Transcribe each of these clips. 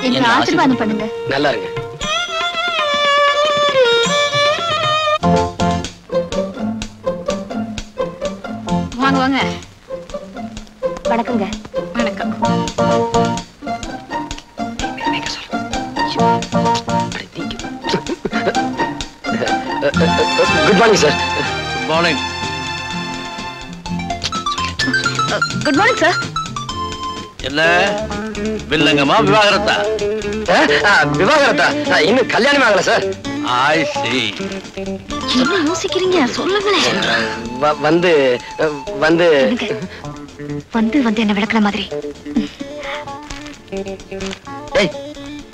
என்ன ஆசீர்வாதம் பண்ணுங்க. நல்லா இருங்க. வாங்க வாங்க. வணக்கங்க. வணக்கம். Good morning sir. Good morning. Good morning sir. என்ன வில்லங்கமா விவாகரத்தா? விவாகரத்தா? இன்னும் கல்யாணம் ஆகல சார். ஐ see. என்ன யோசிக்கிறீங்க சொல்லுங்களேன். வந்து வந்து வந்து வந்து என்ன விளக்குற மாதிரி. ஏய்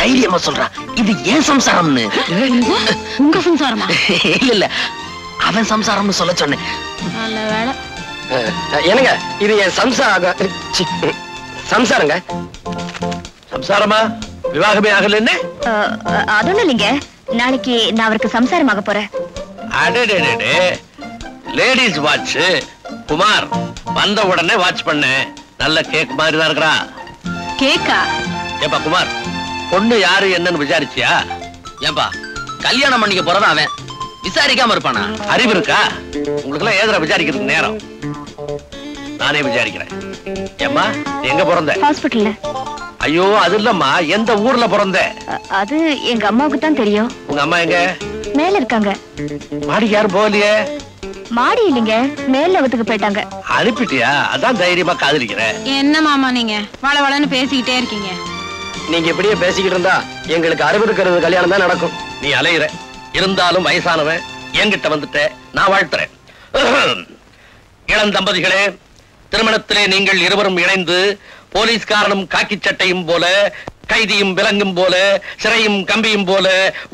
தைரியமா சொல்றா, இது ஏன் சம்சாரம்னு. உங்க சம்சாரமா? இல்ல இல்ல, அவன் சம்சாரம்னு சொல்ல சொன்னேன். நல்ல வேலை. என்னங்க இது என் சம்சாரங்க. சம்சாரமா? விவாகமே ஆகல என்ன? அதொன்னும் இல்லைங்க, நாளைக்கு நான் அவருக்கு சம்சாரமாக போறேன். அடடே, லேடிஸ் வாட்ச். குமார் வந்த உடனே வாட்ச் பண்ண. நல்ல கேக் மாதிரி தான் இருக்கிறா. கேக்கா? ஏப்பா குமார், பொண்ணு யாரு என்னன்னு விசாரிச்சியா? ஏன்பா கல்யாணம் பண்ணிக்க போறதா அவன், விசாரிக்காம இருப்பானா? அறிவு இருக்கா உங்களுக்கு எல்லாம்? ஏதா விசாரிக்கிறதுக்கு நேரம்? நானே விசாரிக்கிறேன். ஏம்மா எங்க பிறந்த? ஹாஸ்பிடல்ல. ஐயோ அது இல்லம்மா, எந்த ஊர்ல பிறந்த? அது எங்க அம்மாவுக்கு தான் தெரியும். உங்க அம்மா எங்க? மேல இருக்காங்க. மாடிக்கு யாரும் போகலையே? மாடி இல்லைங்க, மேல அவத்துக்கு போயிட்டாங்க. அனுப்பிட்டியா? அதான் தைரியமா காதலிக்கிறேன். என்ன மாமா நீங்க வள வளன்னு பேசிக்கிட்டே இருக்கீங்க? நீங்க இப்படியே பேசிக்கிட்டு இருந்தா எங்களுக்கு 60 கல்யாணம் தான் நடக்கும். நீ அலையிற, இருந்தாலும் வயசானவன் என்கிட்ட வந்துட்ட, நான் வாழ்த்துறேன். இளம் தம்பதிகளே, திருமணத்திலே நீங்கள் இருவரும் இணைந்து போலீஸ்காரனும் காக்கி சட்டையும் போல, கைதியும் விலங்கும் போல, சிறையும் கம்பியும் போல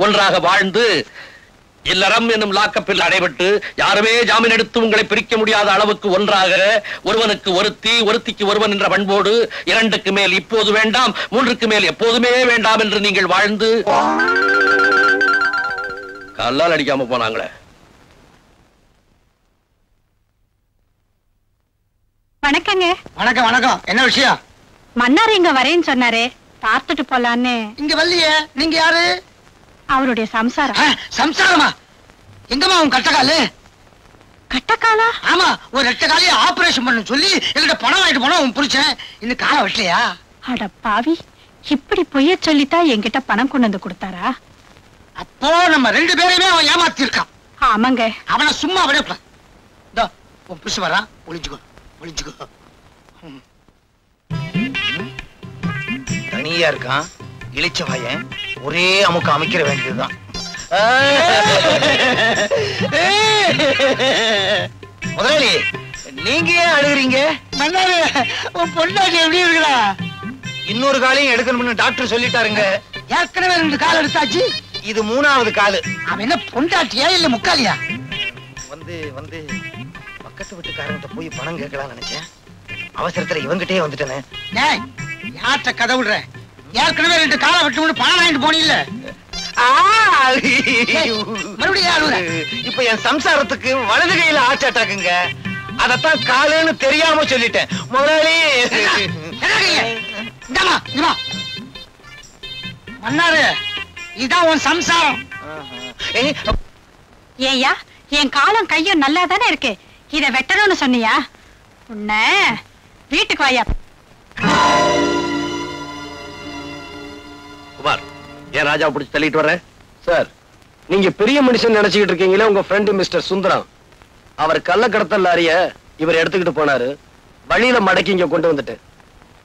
ஒன்றாக வாழ்ந்து இல்லறம் என்னும் லாக்கப்பில் அடைபட்டு யாருமே ஜாமீன் எடுத்து உங்களை பிரிக்க முடியாத அளவுக்கு ஒன்றாக, ஒருவனுக்கு ஒருத்தி ஒருத்திக்கு ஒருவன் என்ற பண்போடு 2க்கு மேல் இப்போது வேண்டாம், 3க்கு மேல் எப்போதுமே வேண்டாம் என்று நீங்கள் வாழ்ந்து கல்லால் அடிக்காம போனாங்களே. வணக்கங்க. வணக்கம் வணக்கம். என்ன விஷயம்? மன்னார் இங்க வரேன்னு சொன்னாரே, பார்த்துட்டு போலான்னு. இங்க வரலையே. நீங்க யாரு? அவருடைய சம்சாரம். சம்சாரமா? எங்கம்மா உன் கட்டக்காலு? கட்டக்காலா? ஆமா, ஒரு 8 காலையை ஆபரேஷன் பண்ண சொல்லி எங்கிட்ட பணம் வாங்கிட்டு போனா உன் புரிச்சேன். இன்னும் காலம் வெட்டலையா? அட பாவி, இப்படி பொய்ய சொல்லித்தான் என்கிட்ட பணம் கொண்டு வந்து கொடுத்தாரா? அப்போ நம்ம 2 பேரையுமே அவன் ஏமாத்தி இருக்கான். ஆமாங்க. அவனை சும்மா விட உன் புருஷன் வரா. ஒளிஞ்சுக்கோ ஒளிஞ்சுக்கோ. தனியா இருக்கான் இளிச்ச வாயன், ஒரே அமுக்க அமைக்கிற வேண்டியதுதான். முதலாளி, நீங்க ஏன் அழுகுறீங்க? மன்னாரு, உன் பொண்டாட்டி எப்படி இருக்குடா? இன்னொரு காலையும் எடுக்கணும்னு டாக்டர் சொல்லிட்டாருங்க. ஏற்கனவே 2 கால் எடுத்தாச்சு. இது 3வது காலு. அவன் என்ன பொண்டாட்டியா இல்ல முக்காலியா? வந்து வந்து பக்கத்து வீட்டுக்காரங்கிட்ட போய் பணம் கேட்கலாம்னு நினைச்சேன். அவசரத்துல இவங்கிட்டே வந்துட்டேனே. டேய், யார்ட்ட கதை விடுற? ஏற்கனவே 2 காலை வெட்டணும்னு பணம் வாங்கிட்டு போனீல்ல? மறுபடியும் அழுகுற? இப்ப என் சம்சாரத்துக்கு வலது கையில ஹார்ட் அட்டாக்குங்க. அதத்தான் காலுன்னு தெரியாம சொல்லிட்டேன். முதலாளி, மன்னாரு, இதான் உன் சம்சாரம். ஏய்யா, என் காலம் கையும் நல்லா தானே இருக்கு, இத வெட்டணும்னு சொன்னியா? உன்ன வீட்டுக்கு வாயா. குமார், ஏன் ராஜாவை பிடிச்சு தள்ளிட்டு வர்ற? சார், நீங்க பெரிய மனுஷன் நினைச்சுக்கிட்டு இருக்கீங்களே, உங்க ஃப்ரெண்டு மிஸ்டர் சுந்தரம் அவர் கள்ளக்கடத்தல் லாரிய இவர் எடுத்துக்கிட்டு போனாரு. வழியில மடக்கி இங்க கொண்டு வந்துட்டு.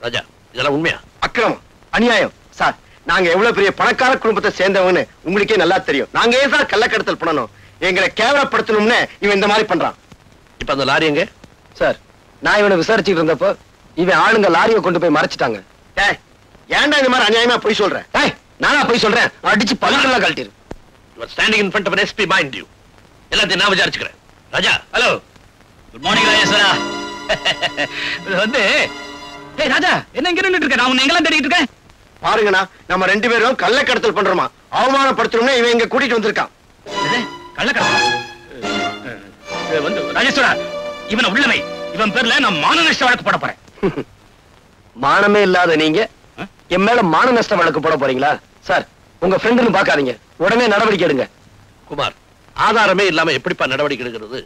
ராஜா, இதெல்லாம் உண்மையா? அக்கிரமம், அநியாயம். சார், நாங்க எவ்வளவு பெரிய பணக்கார குடும்பத்தை சேர்ந்தவன்னு உங்களுக்கே நல்லா தெரியும். நாங்க ஏன் சார் கள்ளக்கடத்தல் பண்ணணும்? எங்களை கேவலப்படுத்தணும்னு இவன் இந்த மாதிரி பண்றான். இப்ப அந்த லாரி எங்க? சார், நான் இவனை விசாரிச்சுட்டு இருந்தப்போ இவன் ஆளுங்க லாரியை கொண்டு போய் மறைச்சிட்டாங்க. ஏன்டா இந்த மாதிரி அநியாயமா போய் சொல்றேன்? நானா போய் சொல்றேன்? அடிச்சு பல்லுலாம் கழட்டிரு. You are standing in front of an SP, mind you. எல்லாத்தையும் நான் விசாரிச்சுக்கிறேன். Raja, hello. Good morning Rajeshwara. வந்து ஏய் ராஜா, என்ன இங்க நின்னுட்டு இருக்க? நான் உன்னை எங்கலாம் தேடிட்டு இருக்கேன். பாருங்கண்ணா, நம்ம 2 பேரும் கள்ளக்கடத்தல் பண்றோமா, அவமானப்படுத்தணும்னு இவன் இங்க கூட்டிட்டு வந்திருக்கான். கள்ளக்கடத்தல் வந்து ராஜேஸ்வரா, இவனை உள்ளவை. இவன் பேர்ல நான் மான நஷ்ட வழக்கு போட போறேன். மானமே இல்லாத நீங்க என் மேல மான நஷ்ட வழக்கு போட போறீங்களா? சார், உங்க ஃப்ரெண்டுன்னு பாக்காதீங்க, உடனே நடவடிக்கை எடுங்க. குமார், ஆதாரமே இல்லாம எப்படிப்பா நடவடிக்கை எடுக்கிறது?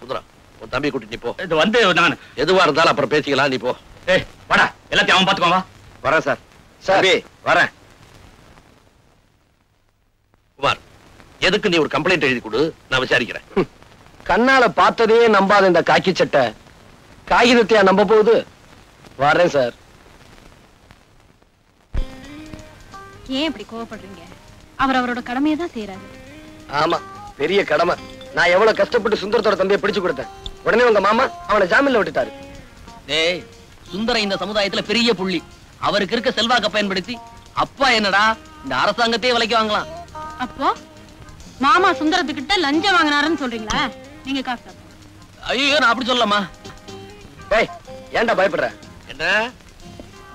சுந்தரா, உன் தம்பி கூட்டி நீ போ. இது வந்து நான் எதுவா இருந்தாலும் அப்புறம் பேசிக்கலாம், நீ போ. ஏய் வாடா, எல்லாத்தையும் அவன் பாத்துக்கோ. வா வரேன் சார். சார் வரேன். குமார், எதுக்கு நீ ஒரு கம்ப்ளைண்ட் எழுதி கொடு, நான் விசாரிக்கிறேன். கண்ணால பார்த்ததே நம்பாத இந்த காக்கி சட்டை காகிதத்தையா நம்ப போகுது? வரேன் சார். ஏன் இப்படி கோவப்படுறீங்க? அவர் அவரோட கடமையை தான் செய்யறாரு. ஆமா, பெரிய கடமை. நான் எவ்வளவு கஷ்டப்பட்டு சுந்தரத்தோட தம்பியை பிடிச்சு கொடுத்தேன். உடனே உங்க மாமா அவனை ஜாமீன்ல விட்டுட்டாரு. டேய், சுந்தரம் இந்த சமுதாயத்துல பெரிய புள்ளி. அவருக்கு இருக்க செல்வாக்க பயன்படுத்தி அப்பா என்னடா இந்த அரசாங்கத்தையே விலைக்கு வாங்கலாம். அப்போ மாமா சுந்தரத்துக்கிட்ட லஞ்சம் வாங்கினாருன்னு சொல்றீங்களா? நீங்க காசு. ஐயோ, நான் அப்படி சொல்லலாமா? டேய், ஏன்டா பயப்படுற? என்ன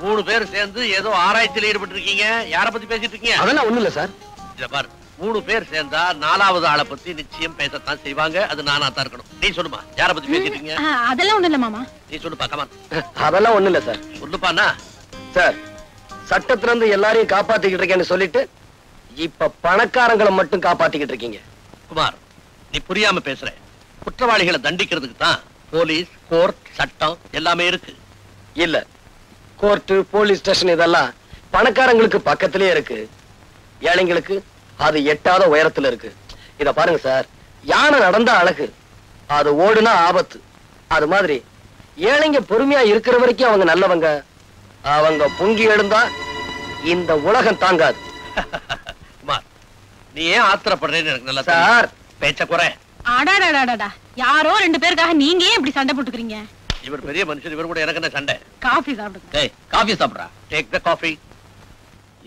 3 பேர் சேர்ந்து ஏதோ ஆராய்ச்சியில் ஈடுபட்டு இருக்கீங்க? யார பத்தி பேசிட்டு இருக்கீங்க? அதெல்லாம் ஒண்ணு இல்ல சார். இத பாரு, 3 பேர் சேர்ந்தா 4வது ஆளை பத்தி நிச்சயம் பேசத்தான் செய்வாங்க. அது நானா தான் இருக்கணும். நீ சொல்லுமா, யார பத்தி பேசிட்டு இருக்கீங்க? அதெல்லாம் ஒண்ணு இல்ல மாமா. நீ சொல்லுப்பா, கமான். அதெல்லாம் ஒண்ணு இல்ல சார். சொல்லுப்பாண்ணா. சார், சட்டத்துல இருந்து எல்லாரையும் காப்பாத்திக்கிட்டு இருக்கேன்னு சொல்லிட்டு இப்ப பணக்காரங்களை மட்டும் காப்பாத்திக்கிட்டு இருக்கீங்க. குமார், நீ புரியாம பேசுற. குற்றவாளிகளை தண்டிக்கிறதுக்கு தான் போலீஸ், கோர்ட், சட்டம் எல்லாமே இருக்கு. இல்ல, கோர்ட், போலீஸ் ஸ்டேஷன் இதெல்லாம் பணக்காரங்களுக்கு பக்கத்திலே இருக்கு. ஏழைங்களுக்கு அது எட்டாத உயரத்துல இருக்கு. இத பாருங்க சார், யானை நடந்தா அழகு, அது ஓடுனா ஆபத்து. அது மாதிரி ஏழைங்க பொறுமையா இருக்கிற வரைக்கும் அவங்க நல்லவங்க. அவங்க பொங்கி எழுந்தா இந்த உலகம் தாங்காது. குமார், நீ ஏன் ஆத்திரப்படுறேன்னு எனக்கு நல்லா சார், பேச்ச குறை. அடாடாடாடாடா, யாரோ 2 பேருக்காக நீங்க ஏன் இப்படி சண்டை போட்டுக்கிறீங்க? இவர் பெரிய மனுஷன், இவர் கூட எனக்கு என்ன சண்டை? காஃபி சாப்பிடுங்க. டேய், காஃபி சாப்பிடுறா. Take the coffee.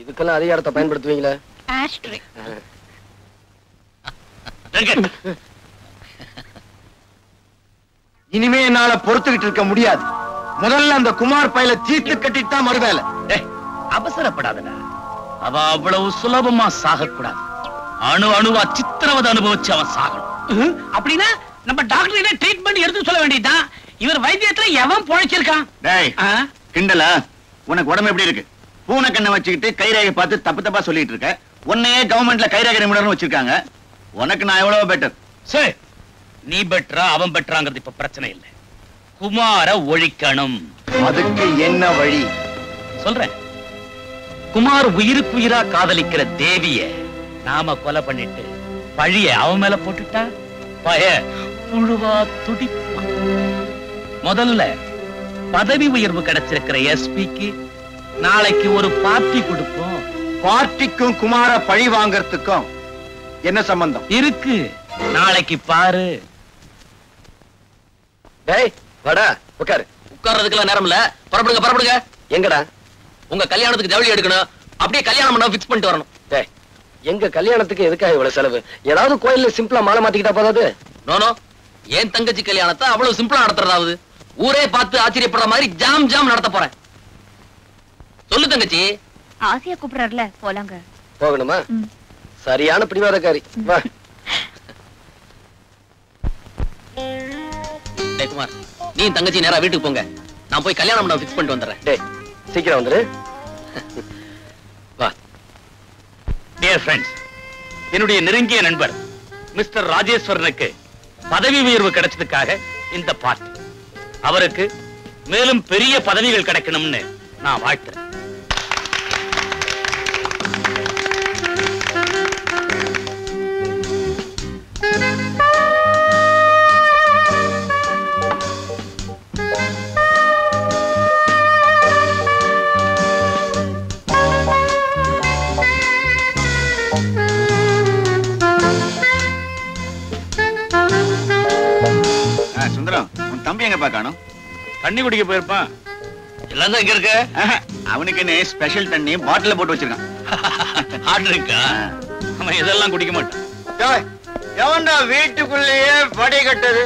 இதுக்கெல்லாம் அதிகாரத்தை பயன்படுத்துவீங்களா? ஆஷ்ட்ரே. இனிமே என்னால பொறுத்துக்கிட்டு இருக்க முடியாது. முதல்ல அந்த குமார் பையில தீர்த்து கட்டிட்டு தான் மறுவேலை. டேய், அவசரப்படாதடா. அவ அவ்வளவு சுலபமா சாகக்கூடாது. அணு அணுவா சித்திரவதை அனுபவிச்சு அவன் சாகணும். அப்படின்னா நம்ம டாக்டர் ட்ரீட்மெண்ட் எடுத்து சொல்ல வேண்டியதுதான். இவர் வைத்தியத்துல எவன் பொழைச்சிருக்கான்? டேய், கிண்டலா? உனக்கு உடம்பு எப்படி இருக்கு? பூனை கண்ணை வச்சுக்கிட்டு கைரேகை பார்த்து தப்பு தப்பா சொல்லிட்டு இருக்க. உன்னையே கவர்மெண்ட்ல கைரேகை நிபுணர்னு வச்சிருக்காங்க. உனக்கு நான் எவ்வளவு பெட்டர். சரி, நீ பெட்டரா அவன் பெட்டராங்கிறது இப்ப பிரச்சனை இல்லை. குமார ஒழிக்கணும். அதுக்கு என்ன வழி? சொல்றேன். குமார் உயிருக்கு உயிரா காதலிக்கிற தேவிய நாம கொலை பண்ணிட்டு பழிய அவன் மேல போட்டுட்டா பய புழுவா துடிப்பான். முதல்ல பதவி உயர்வு கிடைச்சிருக்கிற எஸ்பிக்கு நாளைக்கு ஒரு பார்ட்டி கொடுப்போம். பார்ட்டிக்கும் குமார பழி வாங்கறதுக்கும் என்ன சம்பந்தம் இருக்கு? நாளைக்கு பாரு. டேய், வாடா, உட்காரு. உட்கார்றதுக்கெல்லாம் நேரம் இல்ல. புறப்படுங்க, புறப்படுங்க. எங்கடா? உங்க கல்யாணத்துக்கு ஜவுளி எடுக்கணும். அப்படியே கல்யாணம் பண்ண ஃபிக்ஸ் பண்ணிட்டு வரணும். டேய், எங்க கல்யாணத்துக்கு எதுக்காக இவ்வளவு செலவு? ஏதாவது கோயில்ல சிம்பிளா மாலை மாத்திக்கிட்டா போதாது? நோனோ, என் தங்கச்சி கல்யாணத்தை அவ்வளவு சிம்பிளா நடத்துறதாவது ஊரே பார்த்து ஆச்சரியப்படுற மாதிரி ஜாம் ஜாம் நடத்த போறேன். சொல்லு தங்கச்சி. ஆசையா கூப்பிடுறாருல, போலாங்க. போகணுமா? சரியான பிடிவாதக்காரி. வா. டேய் குமார், நீ தங்கச்சி நேரா வீட்டுக்கு போங்க. நான் போய் கல்யாணம் பண்ண ஃபிக்ஸ் பண்ணிட்டு வந்துடுறேன். டேய், சீக்கிரம் வந்துரு. வா. டியர் ஃப்ரெண்ட்ஸ், என்னுடைய நெருங்கிய நண்பர் மிஸ்டர் ராஜேஸ்வரனுக்கு பதவி உயர்வு கிடைச்சதுக்காக இந்த பார்ட்டி. அவருக்கு மேலும் பெரிய பதவிகள் கிடைக்கணும்னு நான் வாழ்த்துறேன். சுந்தரம், உன் தம்பி எங்கப்பா காணோம்? தண்ணி குடிக்க போயிருப்பான். எல்லாம் தான் இங்க இருக்கு. அவனுக்கு என்ன ஸ்பெஷல் தண்ணி பாட்டில போட்டு வச்சிருக்கான். ஆர்டர் இருக்கா? அவன் இதெல்லாம் குடிக்க மாட்டான். எவன்டா வீட்டுக்குள்ளேயே படி கட்டது?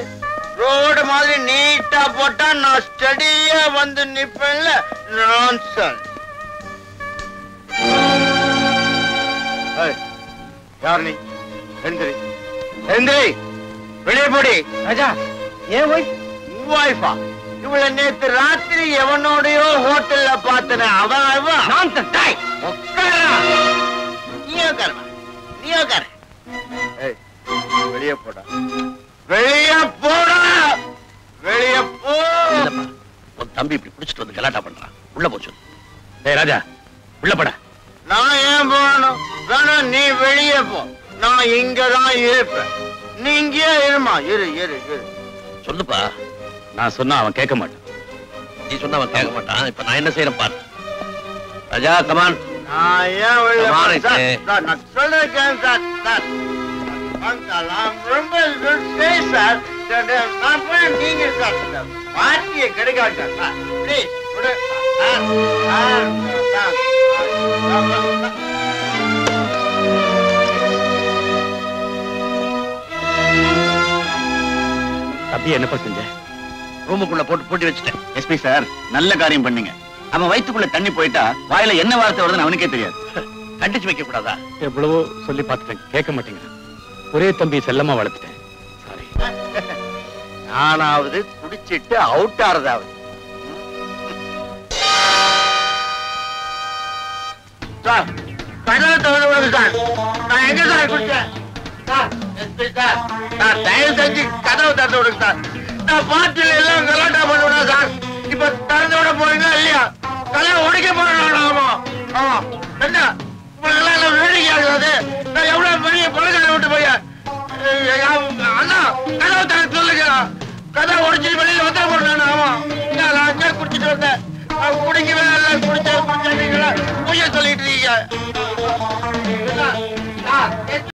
ரோடு மாதிரி நீட்டா போட்டா நான் ஸ்டடியா வந்து நிப்பேன்ல. நான்சென்ஸ். யார் நீ? எந்திரி, எந்திரி, வெளியே போடி. ராஜா, ஏன் வைஃபா? இவள நேத்து ராத்திரி எவனோடயோ ஹோட்டல்ல பார்த்தன அவன் வெளியே போடா வெளியே போடா வெளியே போ. உன் தம்பி இப்படி பிடிச்சிட்டு வந்து கலாட்டா பண்றான். உள்ள போச்சு. ஏய் ராஜா உள்ள போடா. நான் ஏன் போகணும்? வேணாம், நீ வெளியே போ. நான் இங்கதான் இருப்பேன். நீ இங்கேயே இருமா. இரு இரு இரு. சொல்லுப்பா. நான் சொன்னா அவன் கேட்க மாட்டான். நீ சொன்னா அவன் கேட்க மாட்டான். இப்ப நான் என்ன செய்யறேன் பாரு. ராஜா கமான். நான் ஏன் வெளியே Come on, போறேன்? Sir, Ike. சார், நான் சொல்லிருக்கேன் சார். சார், அங்கிள், I'm ரொம்ப good say, சார். நான் போய் நீங்க சார் பார்ட்டியை கெடுக்காட்ட சார். ப்ளீஸ் விடு சார். Sir, sir. தம்பி என்னப்பா செஞ்ச? ரூமுக்குள்ள போட்டு பூட்டி வச்சுட்டேன். எஸ்பி சார், நல்ல காரியம் பண்ணீங்க. அவன் வயித்துக்குள்ள தண்ணி போயிட்டா வாயில என்ன வார்த்தை வருதுன்னு அவனுக்கே தெரியாது. கண்டிச்சு வைக்க கூடாதா? எவ்வளவோ சொல்லி பார்த்துட்டேன், கேட்க மாட்டேங்கிறான். ஒரே தம்பி செல்லமா வளர்த்துட்டேன். சாரி. நானாவது குடிச்சிட்டு அவுட் ஆறதாவது. சார், கதவை திறந்து விடுங்க சார். நான் எங்க சார் குடிச்சேன்? சார், எஸ்பி சார், நான் தயவு செஞ்சு கதவை திறந்து விடுங்க சார். நான் பாட்டில் எல்லாம் கலாட்டா பண்ணுவேன் சார். இப்ப திறந்து விட போறீங்களா இல்லையா? கதவை உடைக்க போறேன். ஆமா ஆமா. என்ன உங்களுக்கு வேடிக்கை ஆகுது? நான் எவ்வளவு பெரிய பழக்கார விட்டு போய் அண்ணா கதவை திறந்து சொல்லுங்க. கதவை உடைச்சிட்டு வெளியில வந்த போறேன். ஆமா, நான் அங்கே குடிச்சிட்டு வந்தேன். குடிக்கவே இல்லை. குடிச்சா குடிச்சா நீங்களா பொய்ய சொல்லிட்டு இருக்கீங்க.